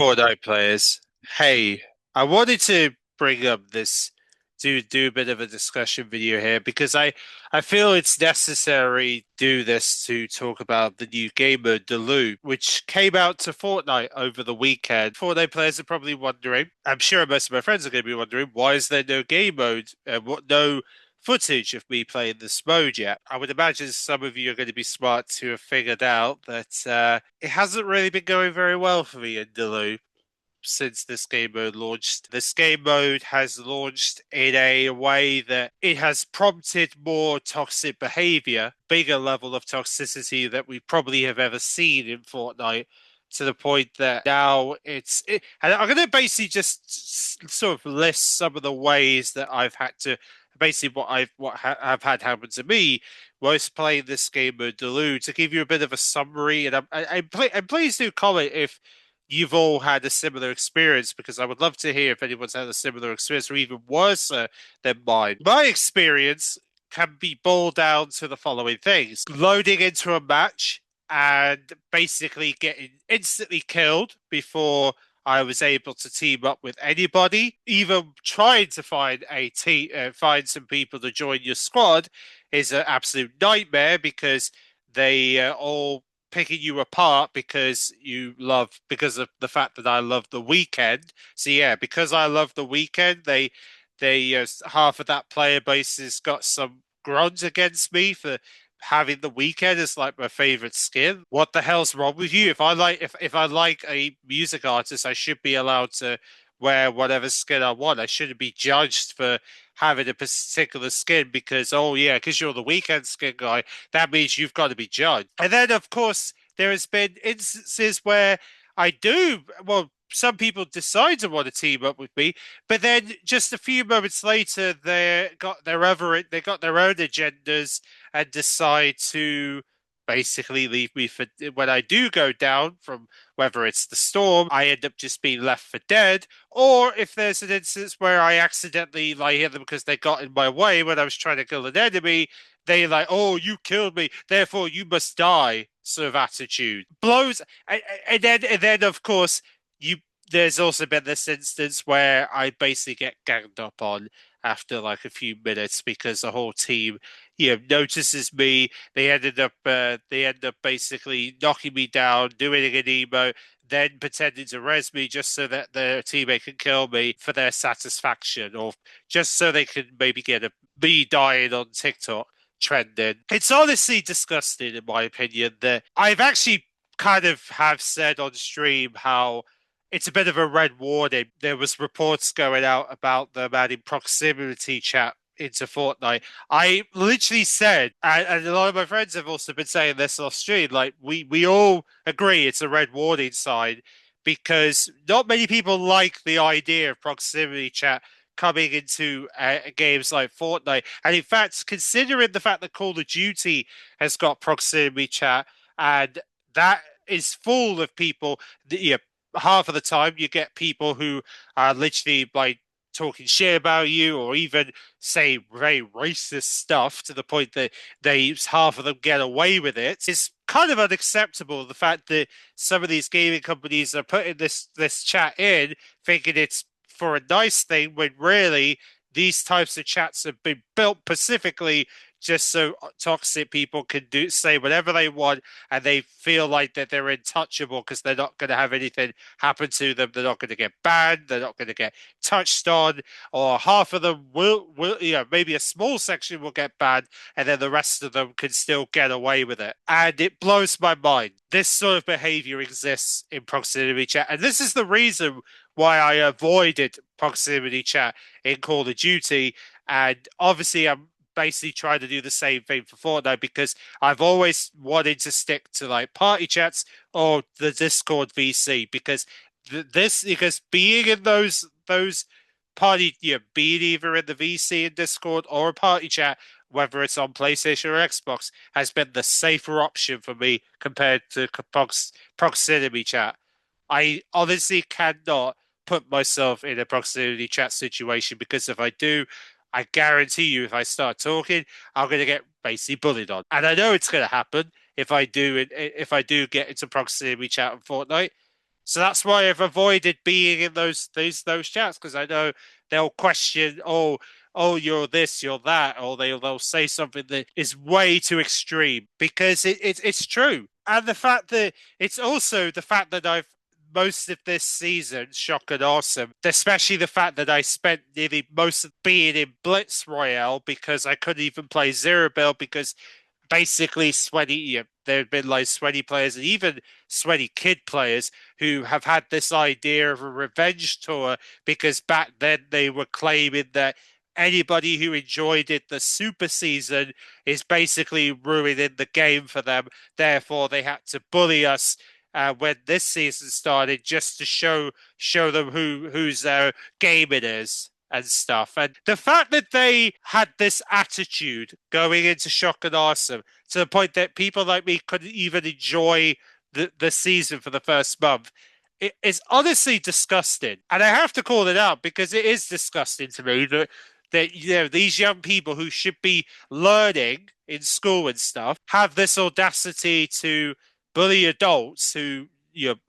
Fortnite players. Hey, I wanted to bring up this do a bit of a discussion video here because I feel it's necessary to do this to talk about the new game mode Delulu, which came out to Fortnite over the weekend. Fortnite players are probably wondering, I'm sure most of my friends are going to be wondering, why is there no game mode and what no footage of me playing this mode yet? I would imagine some of you are going to be smart to have figured out that it hasn't really been going very well for me in Delulu since this game mode launched. This game mode has launched in a way that it has prompted more toxic behavior, bigger level of toxicity that we probably have ever seen in Fortnite. To the point that now and I'm going to basically just sort of list some of the ways that I've had to basically have had happen to me whilst playing this game mode Delulu to give you a bit of a summary. And please do comment if you've all had a similar experience because I would love to hear if anyone's had a similar experience or even worse than mine. My experience can be boiled down to the following things: loading into a match and basically getting instantly killed before I was able to team up with anybody. Even trying to find a team, find some people to join your squad is an absolute nightmare because they all picking you apart because of the fact that I love the weekend. So yeah, because I love the weekend, they half of that player base has got some grudge against me for having the weekend as like my favorite skin. What the hell's wrong with you? If I like a music artist, I should be allowed to wear whatever skin I want. I shouldn't be judged for having a particular skin because oh yeah, because you're the weekend skin guy, that means you've got to be judged. And then of course there has been instances where some people decide to want to team up with me, but then just a few moments later they got their own agendas and decide to basically leave me for when I do go down from whether it's the storm, I end up just being left for dead, or if there's an instance where I accidentally like hit them because they got in my way when I was trying to kill an enemy, they like, oh, you killed me, therefore you must die, sort of attitude. Blows, and then of course you. There's also been this instance where I basically get ganged up on after like a few minutes because the whole team, notices me. They end up basically knocking me down, doing an emo, then pretending to res me just so that their teammate can kill me for their satisfaction, or just so they can maybe get me dying on TikTok trending. It's honestly disgusting, in my opinion, that I've actually kind of have said on stream how it's a bit of a red warning. There was reports going out about them adding proximity chat into Fortnite. I literally said, and a lot of my friends have also been saying this off stream, like we all agree it's a red warning sign because not many people like the idea of proximity chat coming into games like Fortnite. And in fact, considering the fact that Call of Duty has got proximity chat and that is full of people, half of the time you get people who are literally like talking shit about you or even say very racist stuff to the point that they half of them get away with it. It's kind of unacceptable the fact that some of these gaming companies are putting this chat in thinking it's for a nice thing when really these types of chats have been built specifically just so toxic people can say whatever they want and they feel like that they're untouchable because they're not going to have anything happen to them. They're not going to get banned. They're not going to get touched on, or half of them will, maybe a small section will get banned, and then the rest of them can still get away with it. And it blows my mind. This sort of behavior exists in proximity chat, and this is the reason why I avoided proximity chat in Call of Duty. And obviously, I'm basically trying to do the same thing for Fortnite because I've always wanted to stick to like party chats or the Discord VC because because being in those party, being either in the VC in Discord or a party chat, whether it's on PlayStation or Xbox, has been the safer option for me compared to proximity chat. I honestly cannot put myself in a proximity chat situation because if I do, I guarantee you, if I start talking, I'm going to get basically bullied on, and I know it's going to happen if I do get into proximity chat on Fortnite. So that's why I've avoided being in those chats because I know they'll question, oh, you're this, you're that, or they'll say something that is way too extreme because it's true. And the fact that it's also the fact that I've most of this season, shock and awesome, especially the fact that I spent nearly most of being in Blitz Royale because I couldn't even play Zero Build because basically sweaty. Yeah, there have been like sweaty players and even sweaty kid players who have had this idea of a revenge tour because back then they were claiming that anybody who enjoyed it the super season is basically ruining the game for them. Therefore, they had to bully us. When this season started, just to show them whose game it is and stuff. And the fact that they had this attitude going into Shock and Awesome to the point that people like me couldn't even enjoy the season for the first month. It is honestly disgusting. And I have to call it out because it is disgusting to me that these young people who should be learning in school and stuff have this audacity to bully adults who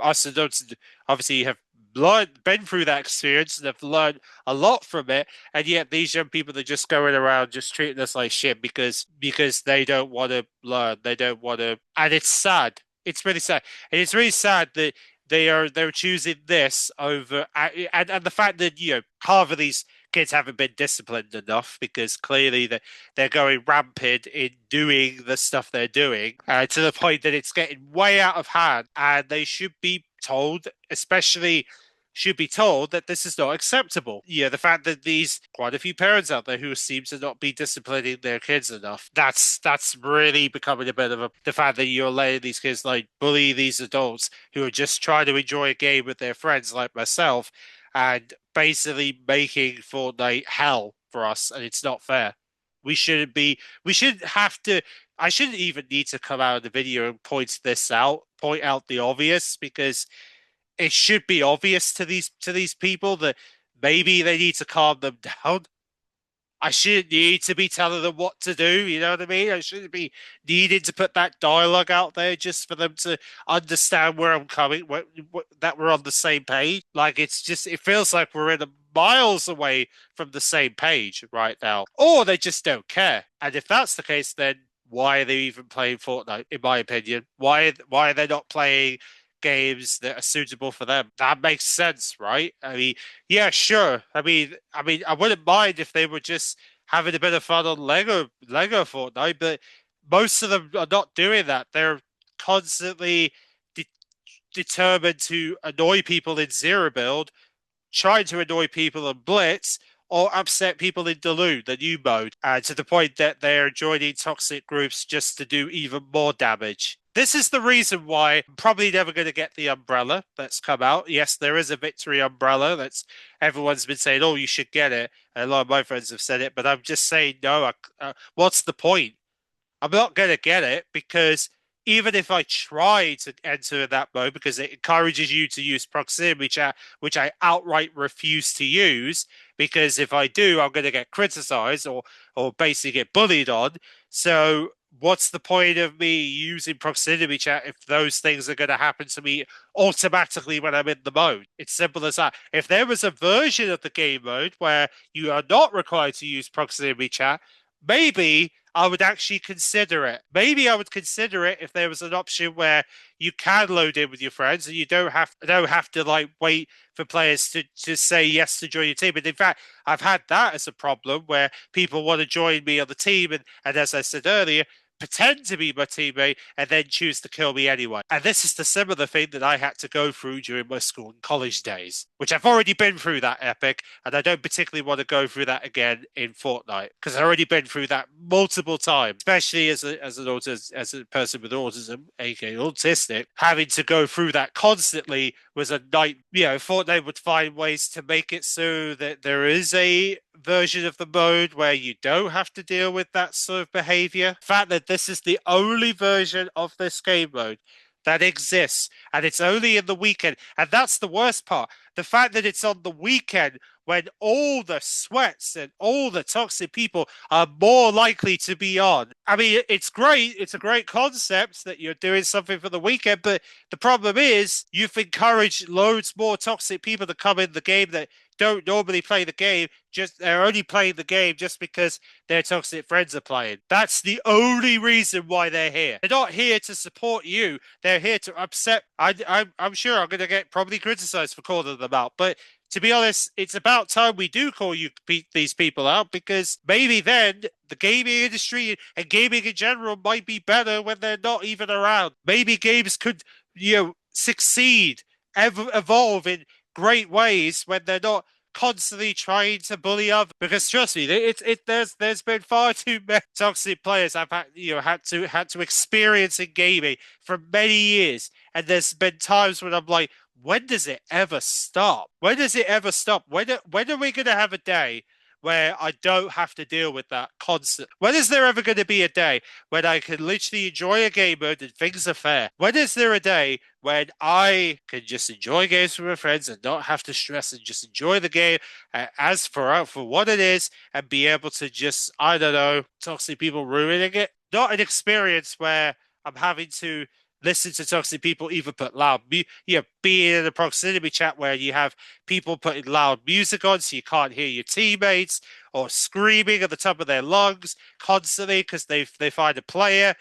us adults obviously have been through that experience and have learned a lot from it, and yet these young people are just going around just treating us like shit because they don't want to learn, they don't want to, and it's sad. It's really sad, and it's really sad that they're choosing this over, and the fact that half of these kids haven't been disciplined enough because clearly they're going rampant in doing the stuff they're doing to the point that it's getting way out of hand, and they should be told, especially should be told that this is not acceptable. Yeah, the fact that these quite a few parents out there who seem to not be disciplining their kids enough, that's really becoming a bit of a the fact that you're letting these kids like bully these adults who are just trying to enjoy a game with their friends like myself and basically making Fortnite hell for us, and it's not fair. We shouldn't have to I shouldn't even need to come out of the video and point out the obvious because it should be obvious to these people that maybe they need to calm them down. I shouldn't need to be telling them what to do. You know what I mean? I shouldn't be needing to put that dialogue out there just for them to understand where I'm coming, that we're on the same page. Like it feels like we're in a miles away from the same page right now, or they just don't care. And if that's the case, then why are they even playing Fortnite? In my opinion, why are they not playing games that are suitable for them? That makes sense, right? I mean, yeah, sure. I wouldn't mind if they were just having a bit of fun on Lego Fortnite, but most of them are not doing that. They're constantly de determined to annoy people in Zero Build, trying to annoy people on Blitz, or upset people in Delulu, the new mode, to the point that they're joining toxic groups just to do even more damage. This is the reason why I'm probably never going to get the umbrella that's come out. Yes, there is a victory umbrella that's everyone's been saying, oh, you should get it. And a lot of my friends have said it, but I'm just saying, no, what's the point? I'm not going to get it because even if I try to enter that mode, because it encourages you to use proximity chat, which I outright refuse to use, because if I do, I'm going to get criticized or basically get bullied on. So what's the point of me using proximity chat if those things are going to happen to me automatically when I'm in the mode? It's simple as that. If there was a version of the game mode where you are not required to use proximity chat, maybe I would actually consider it. Maybe I would consider it if there was an option where you can load in with your friends and you don't have to like wait for players to say yes to join your team. And in fact, I've had that as a problem where people want to join me on the team and as I said earlier, pretend to be my teammate and then choose to kill me anyway. And this is the similar thing that I had to go through during my school and college days, which I've already been through that epic, and I don't particularly want to go through that again in Fortnite because I've already been through that multiple times, especially as a person with autism, aka autistic, having to go through that constantly was a night. Fortnite would find ways to make it so that there is a version of the mode where you don't have to deal with that sort of behavior. The fact that this is the only version of this game mode that exists, and it's only in the weekend. And that's the worst part. The fact that it's on the weekend when all the sweats and all the toxic people are more likely to be on. I mean, it's great. It's a great concept that you're doing something for the weekend, but the problem is you've encouraged loads more toxic people to come in the game that don't normally play the game. Just they're only playing the game just because their toxic friends are playing. That's the only reason why they're here. They're not here to support you. They're here to upset. I'm sure I'm going to get probably criticized for calling them out, but to be honest, it's about time we do call these people out, because maybe then the gaming industry and gaming in general might be better when they're not even around. Maybe games could, succeed, evolve in great ways when they're not constantly trying to bully others. Because trust me, there's been far too many toxic players I've had to experience in gaming for many years, and there's been times when I'm like, when does it ever stop? When does it ever stop? When are we going to have a day where I don't have to deal with that constant? When is there ever going to be a day when I can literally enjoy a game mode and things are fair? When is there a day when I can just enjoy games with my friends and not have to stress and just enjoy the game as for what it is, and be able to just, I don't know, toxic people ruining it? Not an experience where I'm having to listen to toxic people either put loud, being in a proximity chat where you have people putting loud music on so you can't hear your teammates, or screaming at the top of their lungs constantly because they find a player,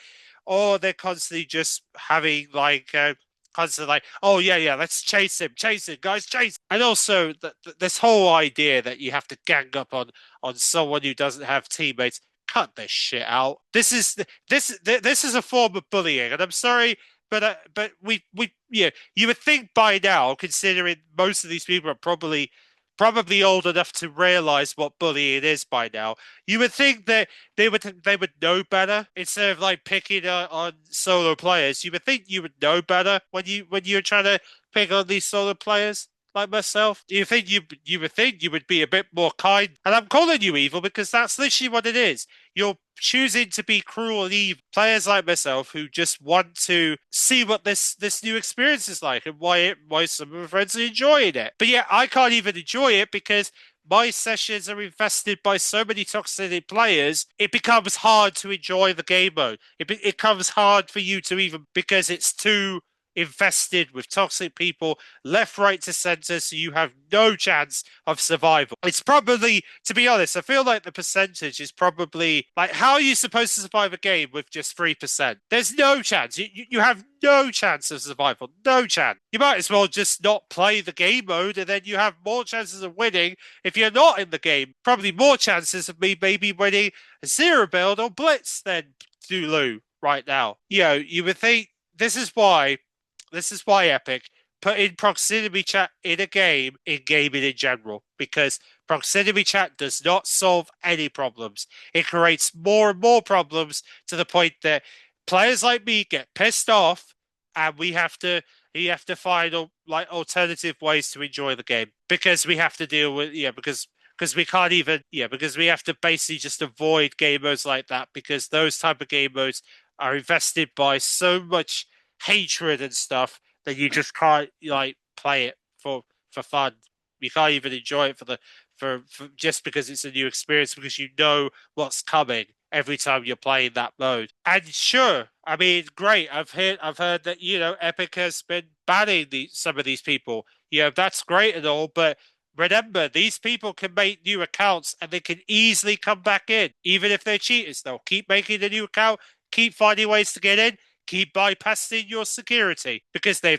or they're constantly just having like constantly like, oh yeah, let's chase him, guys, chase. And also this whole idea that you have to gang up on someone who doesn't have teammates. Cut this shit out. This is a form of bullying, and I'm sorry, but we yeah, you would think by now, considering most of these people are probably old enough to realize what bullying is by now. You would think that they would know better instead of like picking on solo players. You would think you would know better when you're trying to pick on these solo players like myself. You would think you would be a bit more kind, and I'm calling you evil because that's literally what it is. You're choosing to be cruel and evil. Players like myself who just want to see what this new experience is like, and why some of my friends are enjoying it. But yeah, I can't even enjoy it because my sessions are infested by so many toxic players. It becomes hard to enjoy the game mode. It becomes hard for you to even, because it's too infested with toxic people left, right to center, so you have no chance of survival. It's probably, to be honest, I feel like the percentage is probably like, how are you supposed to survive a game with just 3%? There's no chance. You have no chance of survival. No chance. You might as well just not play the game mode, and then you have more chances of winning if you're not in the game. Probably more chances of me maybe winning a zero build or blitz than Delulu right now. You would think this is why Epic put in proximity chat in a game, in gaming in general, because proximity chat does not solve any problems. It creates more and more problems to the point that players like me get pissed off, and we have to find like alternative ways to enjoy the game, because we have to deal with, because we can't even, because we have to basically just avoid game modes like that, because those type of game modes are invested by so much hatred and stuff that you just can't like play it for fun. You can't even enjoy it for just because it's a new experience, because you know what's coming every time you're playing that mode. And sure, I mean, great. I've heard that Epic has been banning some of these people. That's great and all, but remember, these people can make new accounts and they can easily come back in, even if they're cheaters. They'll keep making a new account, keep finding ways to get in, keep bypassing your security, because they're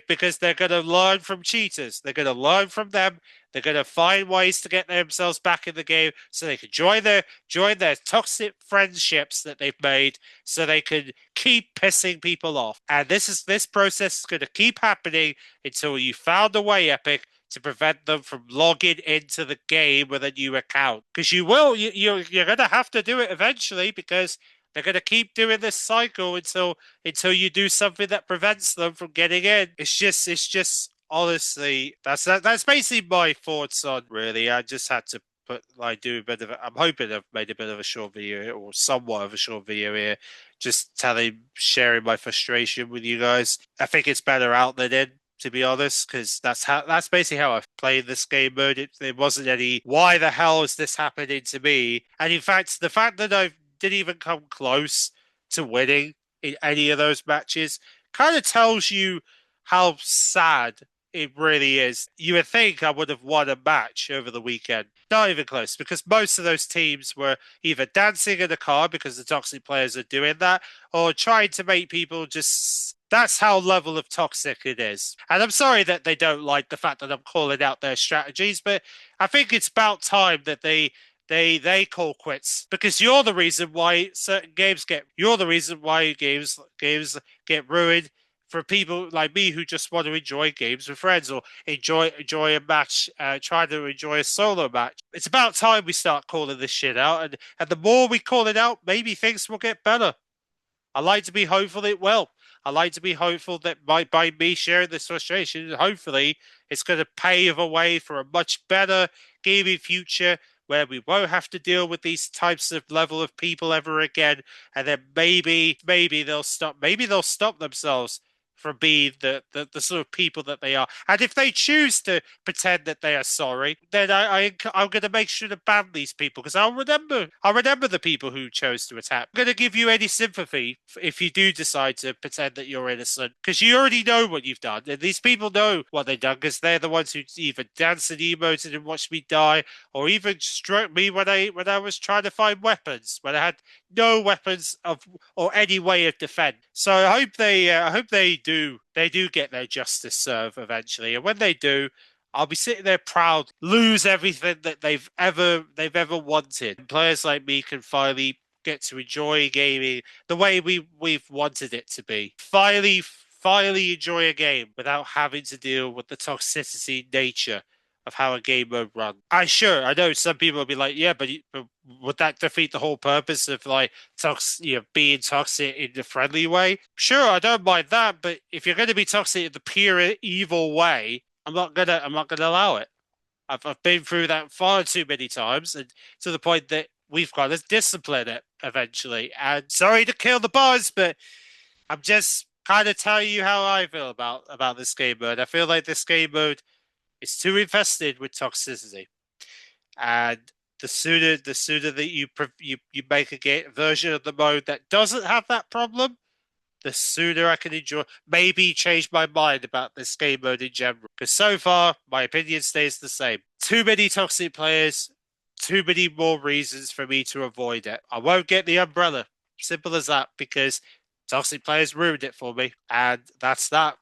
going to learn from cheaters. They're going to learn from them. They're going to find ways to get themselves back in the game so they can join their toxic friendships that they've made, so they can keep pissing people off. And this process is going to keep happening until you found a way, Epic, to prevent them from logging into the game with a new account. Because you're going to have to do it eventually, because they're going to keep doing this cycle until you do something that prevents them from getting in. It's just honestly, that's basically my thoughts on. Really, I just had to put like do a bit of. I'm hoping I've made a bit of a short video here, or somewhat of a short video here, just sharing my frustration with you guys. I think it's better out than in, to be honest, because that's basically how I've played this game mode. It wasn't any why the hell is this happening to me? And in fact, the fact that I didn't even come close to winning in any of those matches kind of tells you how sad it really is. You would think I would have won a match over the weekend. Not even close, because most of those teams were either dancing in the car because the toxic players are doing that, or trying to make people just. That's how level of toxic it is. And I'm sorry that they don't like the fact that I'm calling out their strategies, but I think it's about time that they call quits, because you're the reason why certain games get you're the reason why games get ruined for people like me who just want to enjoy games with friends, or enjoy a match, try to enjoy a solo match. It's about time we start calling this shit out, and the more we call it out, maybe things will get better. I like to be hopeful it will. I like to be hopeful that by me sharing this frustration, hopefully it's going to pave a way for a much better gaming future where we won't have to deal with these types of level of people ever again. And then maybe they'll stop themselves from being the sort of people that they are. And if they choose to pretend that they are sorry, then I'm going to make sure to ban these people, because I'll remember the people who chose to attack. I'm going to give you any sympathy if you do decide to pretend that you're innocent, because you already know what you've done, and these people know what they've done, because they're the ones who either danced and emoted and watched me die, or even struck me when I was trying to find weapons, when I had no weapons of or any way of defense. So I hope they do get their justice served eventually, and when they do, I'll be sitting there proud, lose everything that they've ever wanted. Players like me can finally get to enjoy gaming the way we've wanted it to be. Finally enjoy a game without having to deal with the toxicity nature of how a game mode runs. I know some people will be like, yeah, but would that defeat the whole purpose of like being toxic in the friendly way? Sure, I don't mind that, but if you're going to be toxic in the pure evil way, I'm not gonna allow it. I've been through that far too many times, and to the point that we've got to discipline it eventually. And sorry to kill the buzz, but I'm just kind of telling you how I feel about this game mode. I feel like this game mode is too infested with toxicity, and the sooner that you make a version of the mode that doesn't have that problem, the sooner I can enjoy, maybe change my mind about this game mode in general. Because so far, my opinion stays the same. Too many toxic players, too many more reasons for me to avoid it. I won't get the umbrella. Simple as that, because toxic players ruined it for me, and that's that.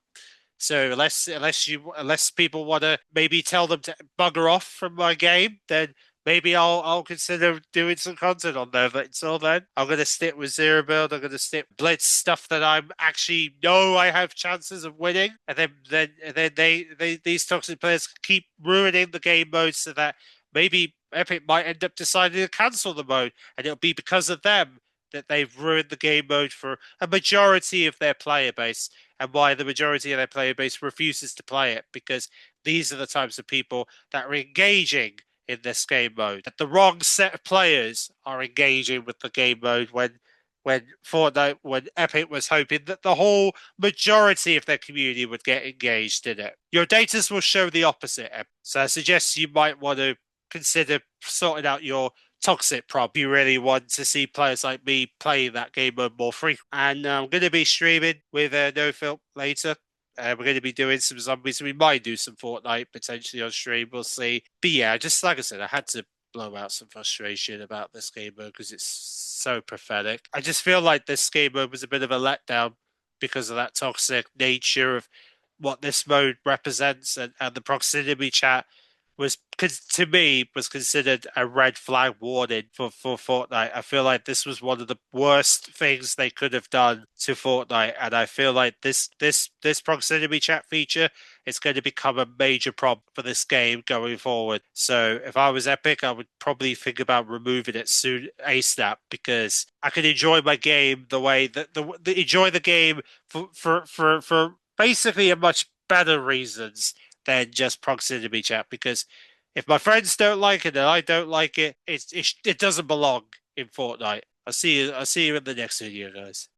So unless people want to maybe tell them to bugger off from my game, then maybe I'll consider doing some content on there. But until then, I'm gonna stick with zero build. I'm gonna stick blitz stuff that I'm actually know I have chances of winning, and then they these toxic players keep ruining the game mode, so that maybe Epic might end up deciding to cancel the mode, and it'll be because of them that they've ruined the game mode for a majority of their player base, and why the majority of their player base refuses to play it, because these are the types of people that are engaging in this game mode. That the wrong set of players are engaging with the game mode when Epic was hoping that the whole majority of their community would get engaged in it. Your data will show the opposite. So I suggest you might want to consider sorting out your toxic prop. You really want to see players like me play that game mode more frequently. And I'm going to be streaming with No Film later. We're going to be doing some zombies. We might do some Fortnite potentially on stream. We'll see. But yeah, just like I said, I had to blow out some frustration about this game mode because it's so pathetic. I just feel like this game mode was a bit of a letdown because of that toxic nature of what this mode represents, and the proximity chat was, to me, was considered a red flag warning for Fortnite. I feel like this was one of the worst things they could have done to Fortnite, and I feel like this proximity chat feature is going to become a major problem for this game going forward. So if I was Epic, I would probably think about removing it soon ASAP, because I can enjoy my game the way that enjoy the game for basically a much better reasons than just proximity chat, because If my friends don't like it and I don't like it, it doesn't belong in Fortnite. I'll see you in the next video, guys.